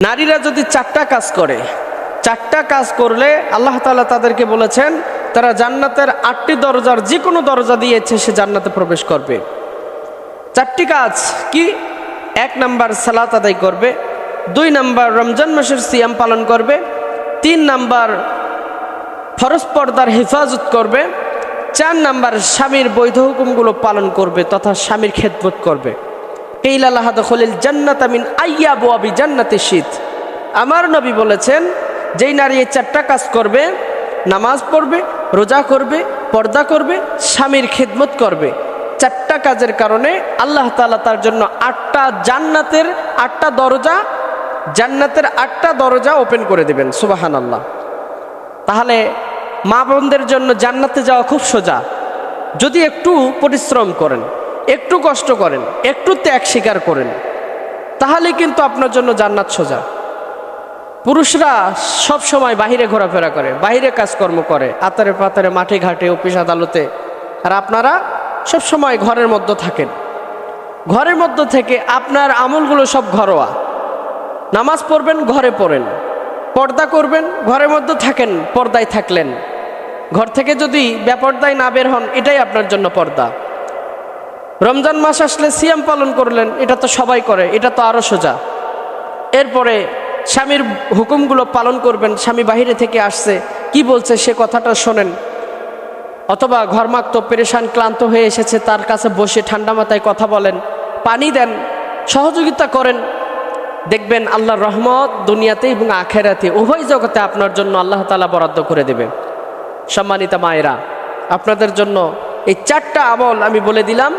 নারীরা যদি চারটা কাজ করে, চারটা কাজ করলে আল্লাহ তাআলা তাদেরকে বলেছেন তারা জান্নাতের 8টি দরজার যে কোনো দরজা দিয়ে ইচ্ছে সে জান্নাতে প্রবেশ করবে। চারটি কাজ কি? 1 নাম্বার সালাত আদায় করবে, 2 নাম্বার রমজান মাসের সিয়াম পালন করবে, 3 নাম্বার ফরজ পর্দার হেফাজত করবে, 4 নাম্বার স্বামীর বৈধ হুকুমগুলো পালন করবে তথা স্বামীর খেদমত করবে। আমার নবী বলেছেন যেই নারী এই চারটা কাজ করবে, নামাজ পড়বে, রোজা করবে, পর্দা করবে, স্বামীর খেদমত করবে, চারটা কাজের কারণে আল্লাহ তাআলা তার জন্য 8টা জান্নাতের 8টা দরজা, জান্নাতের 8টা দরজা ওপেন করে দেবেন। সুবহানাল্লাহ। তাহলে মা বোনদের জন্য জান্নাতে যাওয়া খুব সোজা। যদি একটু পরিশ্রম করেন, একটু কষ্ট করেন, একটু ত্যাগ স্বীকার করেন, তাহলে কিন্তু আপনার জন্য জান্নাত সোজা। পুরুষরা সব সময় বাহিরে ঘোরাফেরা করে, বাহিরে কাজকর্ম করে, আতারে পাতারে, মাঠে ঘাটে, অফিস আদালতে, আর আপনারা সব সময় ঘরের মধ্যে থাকেন। ঘরের মধ্যে থেকে আপনার আমলগুলো সব ঘরোয়া। নামাজ পড়বেন, ঘরে পড়েন, পর্দা করবেন, ঘরের মধ্যে থাকেন, পর্দায় থাকলেন। ঘর থেকে যদি বেপর্দায় না বের হন, এটাই আপনার জন্য পর্দা। রমজান মাস আসলে সিয়াম পালন করলেন, এটা তো সবাই করে, এটা তো আরো সোজা। এরপরে স্বামীর হুকুমগুলো পালন করবেন, স্বামী বাহিরে থেকে আসছে, কি বলছে সে কথাটা শোনেন, অথবা ঘরমাক্ত পেরেশান ক্লান্ত হয়ে এসেছে, তার কাছে বসে ঠান্ডা মাথায় কথা বলেন, পানি দেন, সহযোগিতা করেন। দেখবেন আল্লাহর রহমত দুনিয়াতে এবং আখেরাতে উভয় জগতে আপনার জন্য আল্লাহ তাআলা বরাদ্দ করে দেবে। সম্মানিতা মায়েরা, আপনাদের জন্য এই 4টা আমল আমি বলে দিলাম,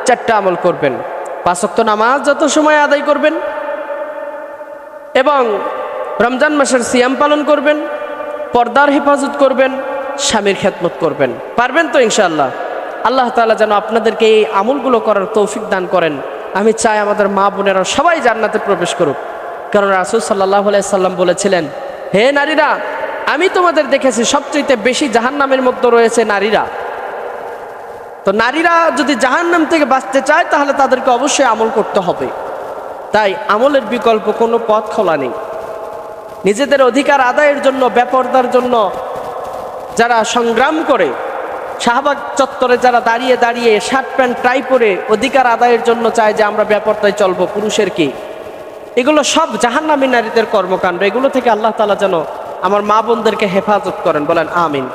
4টা আমল করবেন। 5 ওয়াক্ত নামাজ যত সময় আদায় করবেন, এবং রমজান মাসের সিয়াম পালন করবেন, পর্দার হেফাজত করবেন, স্বামীর খেদমত করবেন। পারবেন তো ইনশাআল্লাহ? আল্লাহ তাআলা যেন আপনাদেরকে এই আমলগুলো করার তৌফিক দান করেন। আমি চাই আমাদের মা বোনেরা সবাই জান্নাতে প্রবেশ করুক, কারণ রাসূল সাল্লাল্লাহু আলাইহি সাল্লাম বলেছিলেন, হে নারীরা, আমি তোমাদের দেখেছি সবচেয়ে বেশি জাহান্নামের মধ্যে রয়েছে নারীরা। তো নারীরা যদি জাহান্নাম থেকে বাঁচতে চায় তাহলে তাদেরকে অবশ্যই আমল করতে হবে। তাই আমলের বিকল্প কোনো পথ খোলা নেই। নিজেদের অধিকার আদায়ের জন্য, বেপরদার জন্য যারা সংগ্রাম করে, শাহবাগ চত্বরে যারা দাঁড়িয়ে দাঁড়িয়ে শার্ট প্যান্ট টাই পরে অধিকার আদায়ের জন্য চায় যে আমরা বেপরদায় চলবো, পুরুষের কি, এগুলো সব জাহান্নামী নারীদের কর্মকাণ্ড। এগুলো থেকে আল্লাহ তাআলা যেন আমার মা বোনদেরকে হেফাজত করেন, বলেন আমিন।